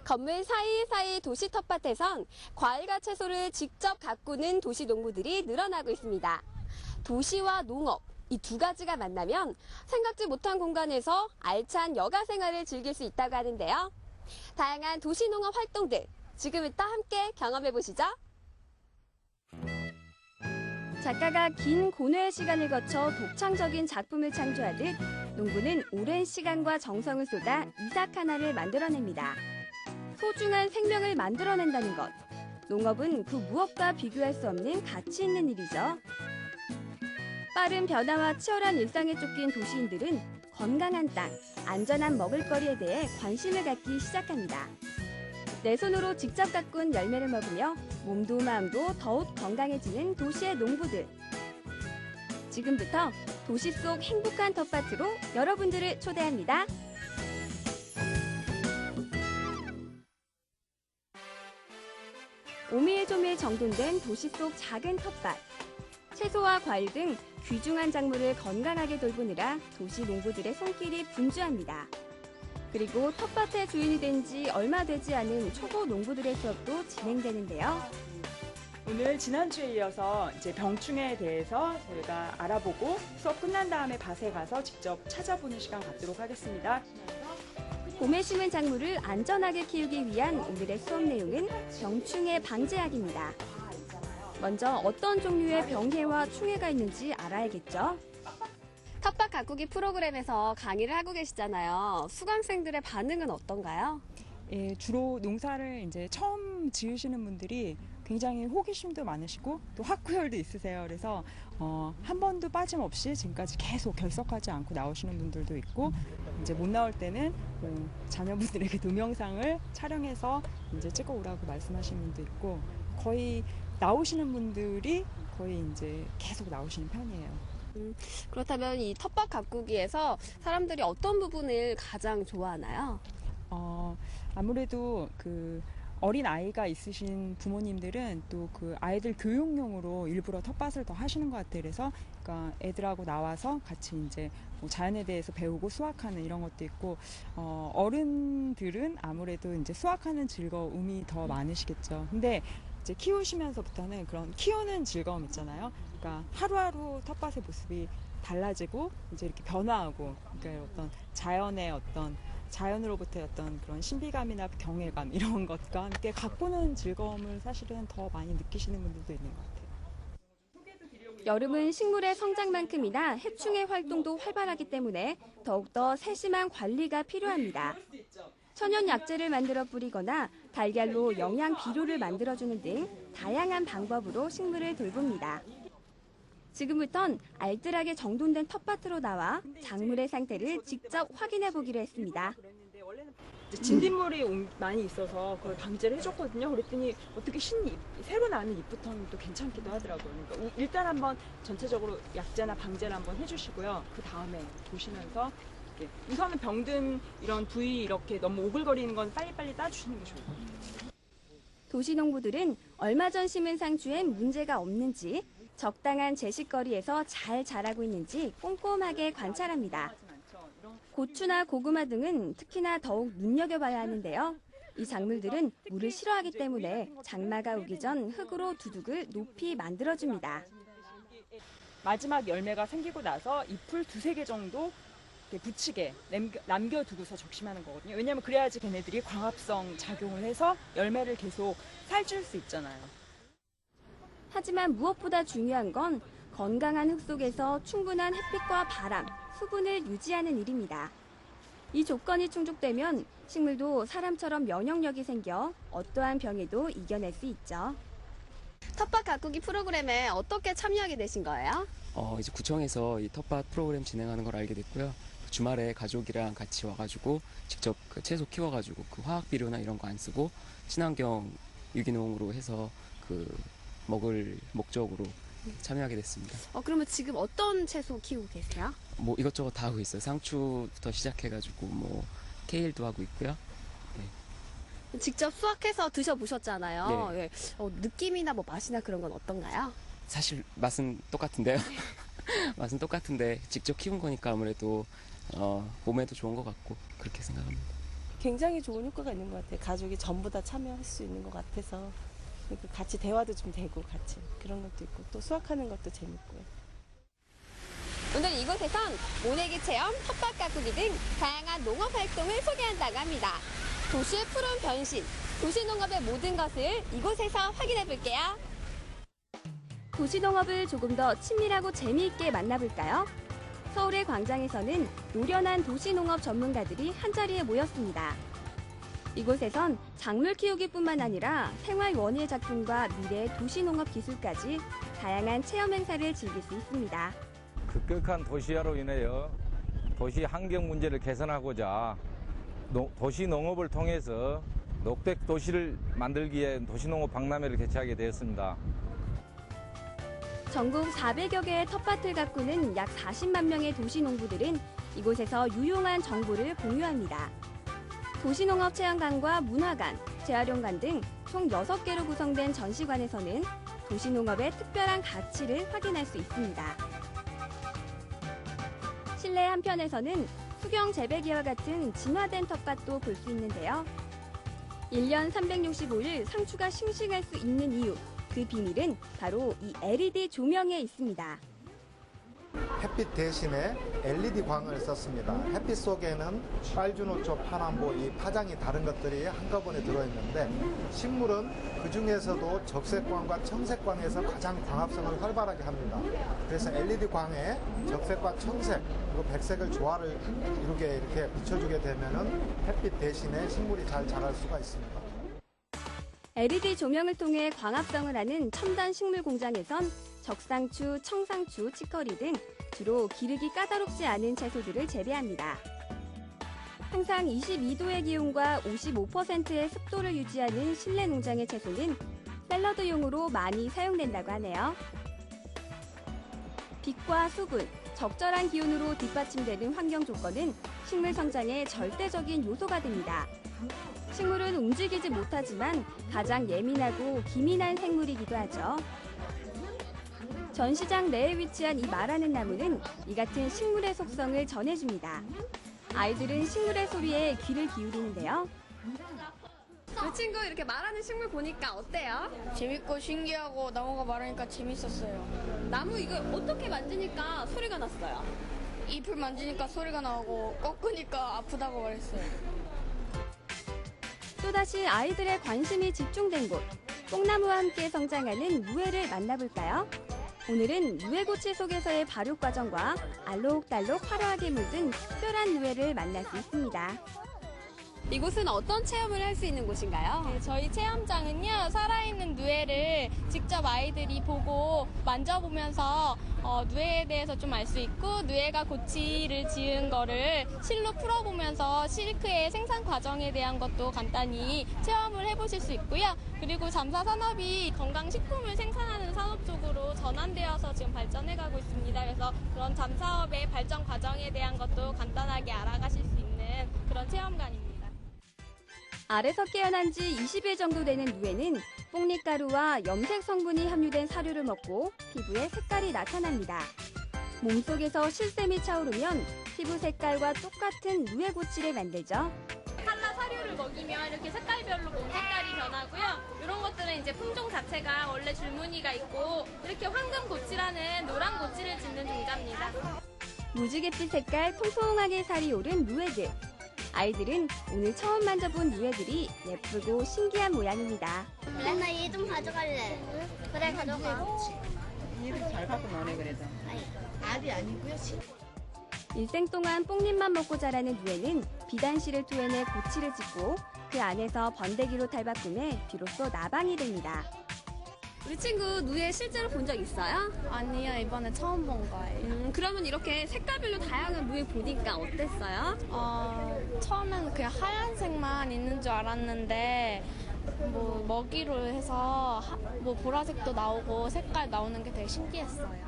건물 사이사이 도시 텃밭에선 과일과 채소를 직접 가꾸는 도시 농부들이 늘어나고 있습니다. 도시와 농업, 이 두 가지가 만나면 생각지 못한 공간에서 알찬 여가 생활을 즐길 수 있다고 하는데요. 다양한 도시 농업 활동들, 지금부터 함께 경험해 보시죠. 작가가 긴 고뇌의 시간을 거쳐 독창적인 작품을 창조하듯 농부는 오랜 시간과 정성을 쏟아 이삭 하나를 만들어냅니다. 소중한 생명을 만들어낸다는 것. 농업은 그 무엇과 비교할 수 없는 가치 있는 일이죠. 빠른 변화와 치열한 일상에 쫓긴 도시인들은 건강한 땅, 안전한 먹을거리에 대해 관심을 갖기 시작합니다. 내 손으로 직접 가꾼 열매를 먹으며 몸도 마음도 더욱 건강해지는 도시의 농부들. 지금부터 도시 속 행복한 텃밭으로 여러분들을 초대합니다. 오밀조밀 정돈된 도시 속 작은 텃밭. 채소와 과일 등 귀중한 작물을 건강하게 돌보느라 도시 농부들의 손길이 분주합니다. 그리고 텃밭의 주인이 된 지 얼마 되지 않은 초보 농부들의 수업도 진행되는데요. 오늘 지난주에 이어서 이제 병충해에 대해서 저희가 알아보고 수업 끝난 다음에 밭에 가서 직접 찾아보는 시간 갖도록 하겠습니다. 봄에 심은 작물을 안전하게 키우기 위한 오늘의 수업 내용은 병충해 방제학입니다. 먼저 어떤 종류의 병해와 충해가 있는지 알아야겠죠. 텃밭 가꾸기 프로그램에서 강의를 하고 계시잖아요. 수강생들의 반응은 어떤가요? 예, 주로 농사를 이제 처음 지으시는 분들이 굉장히 호기심도 많으시고 또 학구열도 있으세요. 그래서 한 번도 빠짐없이 지금까지 계속 결석하지 않고 나오시는 분들도 있고, 이제 못 나올 때는 자녀분들에게 동영상을 촬영해서 이제 찍어 오라고 말씀하시는 분도 있고, 거의 나오시는 분들이 거의 이제 계속 나오시는 편이에요. 그렇다면 이 텃밭 가꾸기에서 사람들이 어떤 부분을 가장 좋아하나요? 아무래도 그 어린 아이가 있으신 부모님들은 또 그 아이들 교육용으로 일부러 텃밭을 더 하시는 것 같아요. 그래서 그러니까 애들하고 나와서 같이 이제 뭐 자연에 대해서 배우고 수확하는 이런 것도 있고, 어른들은 아무래도 이제 수확하는 즐거움이 더 많으시겠죠. 근데 이제 키우시면서부터는 그런 키우는 즐거움 있잖아요. 그러니까 하루하루 텃밭의 모습이 달라지고 이제 이렇게 변화하고, 그러니까 어떤 자연으로부터의 어떤 그런 신비감이나 경외감 이런 것과 함께 가꾸는 즐거움을 사실은 더 많이 느끼시는 분들도 있는 것 같아요. 여름은 식물의 성장만큼이나 해충의 활동도 활발하기 때문에 더욱더 세심한 관리가 필요합니다. 천연 약재를 만들어 뿌리거나 달걀로 영양 비료를 만들어주는 등 다양한 방법으로 식물을 돌봅니다. 지금부턴 알뜰하게 정돈된 텃밭으로 나와 작물의 상태를 직접 확인해 보기로 했습니다. 진딧물이 많이 있어서 그걸 방제를 해줬거든요. 그랬더니 어떻게 새로 나는 잎부터는 또 괜찮기도 하더라고요. 그러니까 일단 한번 전체적으로 약제나 방제를 한번 해주시고요. 그 다음에 보시면서 우선은 병든 이런 부위 이렇게 너무 오글거리는 건 빨리빨리 따주시는 게 좋을 것 같아요. 도시 농부들은 얼마 전 심은 상추엔 문제가 없는지, 적당한 제식거리에서 잘 자라고 있는지 꼼꼼하게 관찰합니다. 고추나 고구마 등은 특히나 더욱 눈여겨봐야 하는데요. 이 작물들은 물을 싫어하기 때문에 장마가 오기 전 흙으로 두둑을 높이 만들어줍니다. 마지막 열매가 생기고 나서 잎을 2-3개 정도 붙이게 남겨두고서 적심하는 거거든요. 왜냐하면 그래야지 걔네들이 광합성 작용을 해서 열매를 계속 살줄 수 있잖아요. 하지만 무엇보다 중요한 건 건강한 흙 속에서 충분한 햇빛과 바람, 수분을 유지하는 일입니다. 이 조건이 충족되면 식물도 사람처럼 면역력이 생겨 어떠한 병에도 이겨낼 수 있죠. 텃밭 가꾸기 프로그램에 어떻게 참여하게 되신 거예요? 이제 구청에서 이 텃밭 프로그램 진행하는 걸 알게 됐고요. 주말에 가족이랑 같이 와가지고 직접 그 채소 키워가지고 그 화학 비료나 이런 거 안 쓰고 친환경 유기농으로 해서 그 먹을 목적으로 참여하게 됐습니다. 그러면 지금 어떤 채소 키우고 계세요? 뭐 이것저것 다 하고 있어요. 상추부터 시작해가지고 뭐 케일도 하고 있고요. 네. 직접 수확해서 드셔보셨잖아요. 네. 느낌이나 뭐 맛이나 그런 건 어떤가요? 사실 맛은 똑같은데요. 맛은 똑같은데 직접 키운 거니까 아무래도 몸에도 좋은 것 같고 그렇게 생각합니다. 굉장히 좋은 효과가 있는 것 같아요. 가족이 전부 다 참여할 수 있는 것 같아서 같이 대화도 좀 되고 같이 그런 것도 있고 또 수확하는 것도 재밌고요. 오늘 이곳에선 모내기 체험, 텃밭 가꾸기 등 다양한 농업 활동을 소개한다고 합니다. 도시의 푸른 변신, 도시농업의 모든 것을 이곳에서 확인해 볼게요. 도시농업을 조금 더 친밀하고 재미있게 만나볼까요? 서울의 광장에서는 노련한 도시농업 전문가들이 한자리에 모였습니다. 이곳에선 작물 키우기뿐만 아니라 생활 원예 작품과 미래 도시농업 기술까지 다양한 체험 행사를 즐길 수 있습니다. 급격한 도시화로 인하여 도시 환경 문제를 개선하고자 도시 농업을 통해서 녹색 도시를 만들기 위해 도시농업 박람회를 개최하게 되었습니다. 전국 400여 개의 텃밭을 가꾸는 약 40만 명의 도시농부들은 이곳에서 유용한 정보를 공유합니다. 도시농업 체험관과 문화관, 재활용관 등 총 6개로 구성된 전시관에서는 도시농업의 특별한 가치를 확인할 수 있습니다. 실내 한편에서는 수경 재배기와 같은 진화된 텃밭도 볼 수 있는데요. 1년 365일 상추가 싱싱할 수 있는 이유, 그 비밀은 바로 이 LED 조명에 있습니다. 햇빛 대신에 LED 광을 썼습니다. 햇빛 속에는 빨주노초, 파남보, 이 파장이 다른 것들이 한꺼번에 들어있는데 식물은 그 중에서도 적색광과 청색광에서 가장 광합성을 활발하게 합니다. 그래서 LED 광에 적색과 청색 그리고 백색을 조화를 이렇게 비춰주게 되면은 햇빛 대신에 식물이 잘 자랄 수가 있습니다. LED 조명을 통해 광합성을 하는 첨단 식물 공장에선 적상추, 청상추, 치커리 등 주로 기르기 까다롭지 않은 채소들을 재배합니다. 항상 22도의 기온과 55%의 습도를 유지하는 실내 농장의 채소는 샐러드용으로 많이 사용된다고 하네요. 빛과 수분, 적절한 기온으로 뒷받침되는 환경 조건은 식물 성장의 절대적인 요소가 됩니다. 식물은 움직이지 못하지만 가장 예민하고 기민한 생물이기도 하죠. 전시장 내에 위치한 이 말하는 나무는 이 같은 식물의 속성을 전해줍니다. 아이들은 식물의 소리에 귀를 기울이는데요. 이 친구 이렇게 말하는 식물 보니까 어때요? 재밌고 신기하고 나무가 말하니까 재밌었어요. 나무 이거 어떻게 만지니까 소리가 났어요? 잎을 만지니까 소리가 나오고 꺾으니까 아프다고 말했어요. 또다시 아이들의 관심이 집중된 곳, 뽕나무와 함께 성장하는 무회를 만나볼까요? 오늘은 무회고치 속에서의 발육 과정과 알록달록 화려하게 물든 특별한 무회를 만날 수 있습니다. 이곳은 어떤 체험을 할 수 있는 곳인가요? 네, 저희 체험장은요, 살아있는 누에를 직접 아이들이 보고 만져보면서 누에에 대해서 좀 알 수 있고, 누에가 고치를 지은 거를 실로 풀어보면서 실크의 생산 과정에 대한 것도 간단히 체험을 해보실 수 있고요. 그리고 잠사 산업이 건강식품을 생산하는 산업 쪽으로 전환되어서 지금 발전해가고 있습니다. 그래서 그런 잠사업의 발전 과정에 대한 것도 간단하게 알아가실 수 있는 그런 체험관입니다. 알에서 깨어난 지 20일 정도 되는 누에는 뽕잎가루와 염색 성분이 함유된 사료를 먹고 피부에 색깔이 나타납니다. 몸속에서 실샘이 차오르면 피부 색깔과 똑같은 누에고치를 만들죠. 칼라 사료를 먹이면 이렇게 색깔별로 몸 색깔이 변하고요. 이런 것들은 이제 품종 자체가 원래 줄무늬가 있고 이렇게 황금고치라는 노란고치를 짓는 종자입니다. 무지갯빛 색깔 통통하게 살이 오른 누에들. 아이들은 오늘 처음 만져본 누에들이 예쁘고 신기한 모양입니다. 나 얘 좀 가져갈래. 그래, 가져가. 얘를 잘 갖고 노네 그래도. 알이 아니고요. 일생 동안 뽕잎만 먹고 자라는 누에는 비단실을 토해내 고치를 짓고 그 안에서 번데기로 탈바꿈해 비로소 나방이 됩니다. 우리 친구 누에 실제로 본 적 있어요? 아니요, 이번에 처음 본 거예요. 그러면 이렇게 색깔별로 다양한 누에 보니까 어땠어요? 처음에는 그냥 하얀색만 있는 줄 알았는데 뭐 먹이로 해서 뭐 보라색도 나오고 색깔 나오는 게 되게 신기했어요.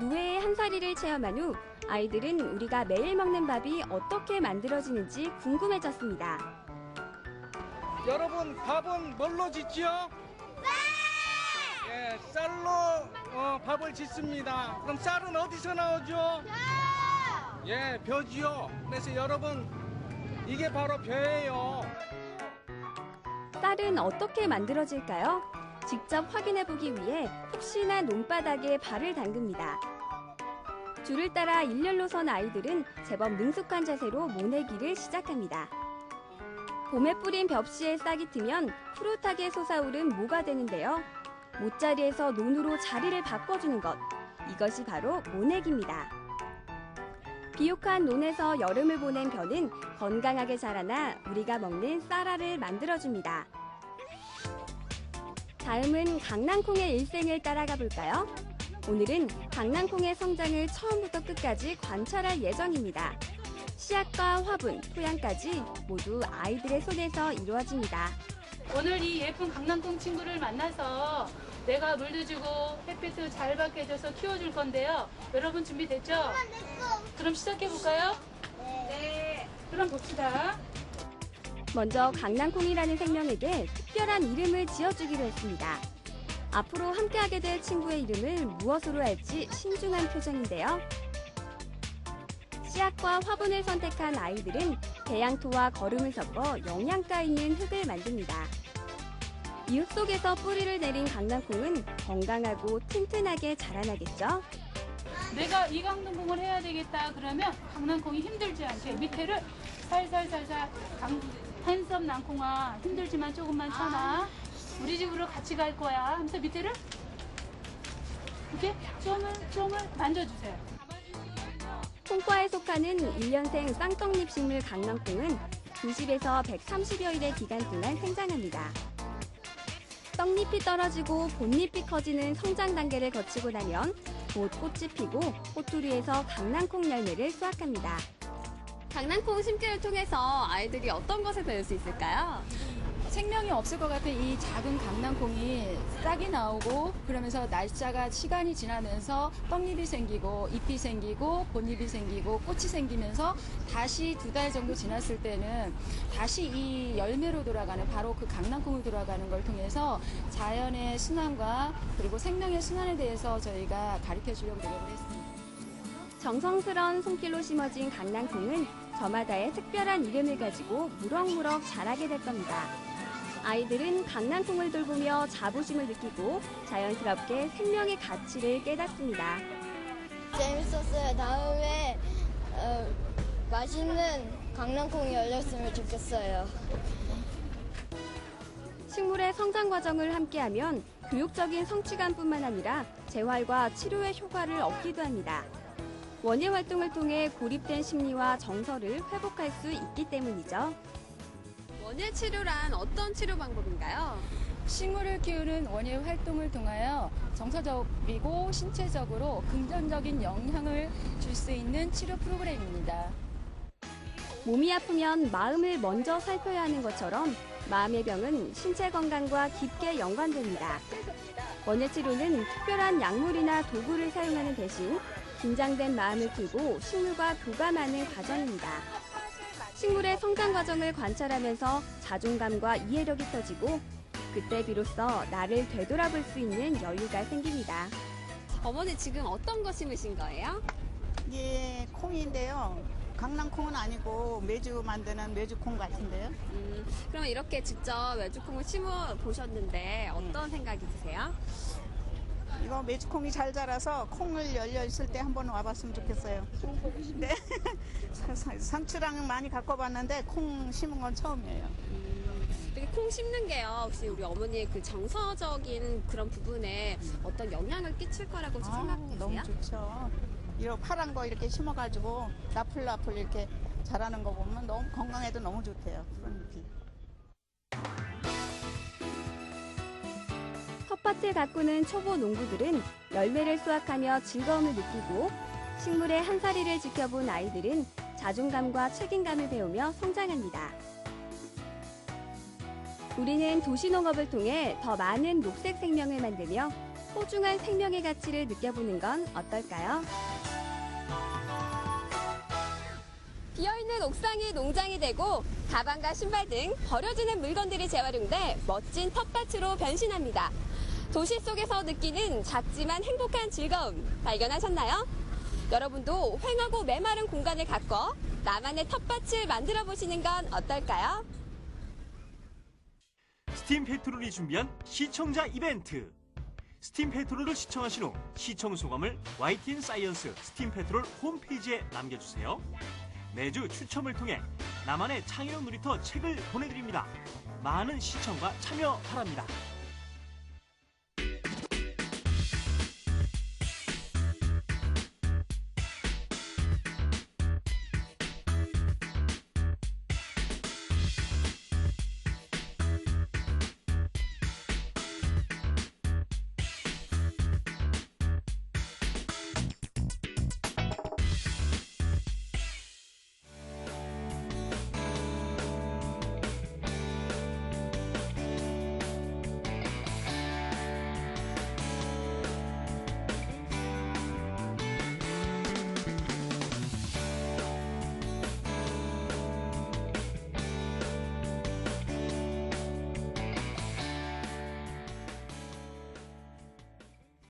누에의 한살이를 체험한 후 아이들은 우리가 매일 먹는 밥이 어떻게 만들어지는지 궁금해졌습니다. 여러분, 밥은 뭘로 짓지요? 네! 예, 쌀로 밥을 짓습니다. 그럼 쌀은 어디서 나오죠? 예, 벼지요. 그래서 여러분 이게 바로 벼예요. 쌀은 어떻게 만들어질까요? 직접 확인해보기 위해 혹시나 논바닥에 발을 담급니다. 줄을 따라 일렬로 선 아이들은 제법 능숙한 자세로 모내기를 시작합니다. 봄에 뿌린 벽시에 싹이 트면 푸릇하게 솟아오른 모가 되는데요. 모자리에서 논으로 자리를 바꿔주는 것, 이것이 바로 모내기입니다. 비옥한 논에서 여름을 보낸 벼는 건강하게 자라나 우리가 먹는 쌀알을 만들어줍니다. 다음은 강낭콩의 일생을 따라가 볼까요? 오늘은 강낭콩의 성장을 처음부터 끝까지 관찰할 예정입니다. 씨앗과 화분, 토양까지 모두 아이들의 손에서 이루어집니다. 오늘 이 예쁜 강낭콩 친구를 만나서 내가 물도 주고 햇빛도 잘 받게 해줘서 키워줄 건데요. 여러분 준비됐죠? 그럼 시작해볼까요? 네. 그럼 봅시다. 먼저 강낭콩이라는 생명에게 특별한 이름을 지어주기로 했습니다. 앞으로 함께하게 될 친구의 이름을 무엇으로 할지 신중한 표정인데요. 씨앗과 화분을 선택한 아이들은 배양토와 거름을 섞어 영양가 있는 흙을 만듭니다. 이 흙 속에서 뿌리를 내린 강낭콩은 건강하고 튼튼하게 자라나겠죠? 내가 이 강낭콩을 해야 되겠다 그러면 강낭콩이 힘들지 않게 밑에를 살살살살 한섬 낭콩아 힘들지만 조금만 참아. 우리 집으로 같이 갈 거야 하면서 밑에를 이렇게 쪼물 만져주세요. 콩과에 속하는 1년생 쌍떡잎 식물 강낭콩은 90에서 130여일의 기간 동안 생장합니다. 떡잎이 떨어지고 본잎이 커지는 성장 단계를 거치고 나면 곧 꽃이 피고 꽃두리에서 강낭콩 열매를 수확합니다. 강낭콩 심기를 통해서 아이들이 어떤 것을 배울 수 있을까요? 생명이 없을 것 같은 이 작은 강낭콩이 싹이 나오고 그러면서 날짜가 시간이 지나면서 떡잎이 생기고 잎이 생기고 본잎이 생기고 꽃이 생기면서 다시 2달 정도 지났을 때는 다시 이 열매로 돌아가는 바로 그 강낭콩으로 돌아가는 걸 통해서 자연의 순환과 그리고 생명의 순환에 대해서 저희가 가르쳐 주려고 노력을 했습니다. 정성스러운 손길로 심어진 강낭콩은 저마다의 특별한 이름을 가지고 무럭무럭 자라게 될 겁니다. 아이들은 강낭콩을 돌보며 자부심을 느끼고 자연스럽게 생명의 가치를 깨닫습니다. 재밌었어요. 다음에 맛있는 강낭콩이 열렸으면 좋겠어요. 식물의 성장 과정을 함께하면 교육적인 성취감뿐만 아니라 재활과 치료의 효과를 얻기도 합니다. 원예 활동을 통해 고립된 심리와 정서를 회복할 수 있기 때문이죠. 원예 치료란 어떤 치료 방법인가요? 식물을 키우는 원예 활동을 통하여 정서적이고 신체적으로 긍정적인 영향을 줄 수 있는 치료 프로그램입니다. 몸이 아프면 마음을 먼저 살펴야 하는 것처럼 마음의 병은 신체 건강과 깊게 연관됩니다. 원예 치료는 특별한 약물이나 도구를 사용하는 대신 긴장된 마음을 풀고 식물과 교감하는 과정입니다. 식물의 성장 과정을 관찰하면서 자존감과 이해력이 터지고 그때 비로소 나를 되돌아볼 수 있는 여유가 생깁니다. 어머니 지금 어떤 거 심으신 거예요? 이게 콩인데요. 강낭콩은 아니고 메주 만드는 메주콩 같은데요. 그럼 이렇게 직접 메주콩을 심어 보셨는데 어떤 생각이 드세요? 이거 메주콩이 잘 자라서 콩을 열려 있을 때 한번 와봤으면 좋겠어요. 네. 상추랑 많이 갖고 봤는데 콩 심은 건 처음이에요. 이렇게 콩 심는 게요. 혹시 우리 어머니의 그 정서적인 그런 부분에 어떤 영향을 끼칠 거라고 생각되세요? 너무 좋죠. 이런 파란 거 이렇게 심어가지고 나풀나풀 이렇게 자라는 거 보면 너무 건강에도 너무 좋대요. 그런 느낌. 텃밭을 가꾸는 초보 농부들은 열매를 수확하며 즐거움을 느끼고 식물의 한살이를 지켜본 아이들은 자존감과 책임감을 배우며 성장합니다. 우리는 도시농업을 통해 더 많은 녹색 생명을 만들며 소중한 생명의 가치를 느껴보는 건 어떨까요? 비어있는 옥상이 농장이 되고 가방과 신발 등 버려지는 물건들이 재활용돼 멋진 텃밭으로 변신합니다. 도시 속에서 느끼는 작지만 행복한 즐거움 발견하셨나요? 여러분도 휑하고 메마른 공간을 가꿔 나만의 텃밭을 만들어 보시는 건 어떨까요? 스팀 페트롤이 준비한 시청자 이벤트. 스팀 페트롤을 시청하신 후 시청 소감을 YTN 사이언스 스팀 페트롤 홈페이지에 남겨주세요. 매주 추첨을 통해 나만의 창의력 놀이터 책을 보내드립니다. 많은 시청과 참여 바랍니다.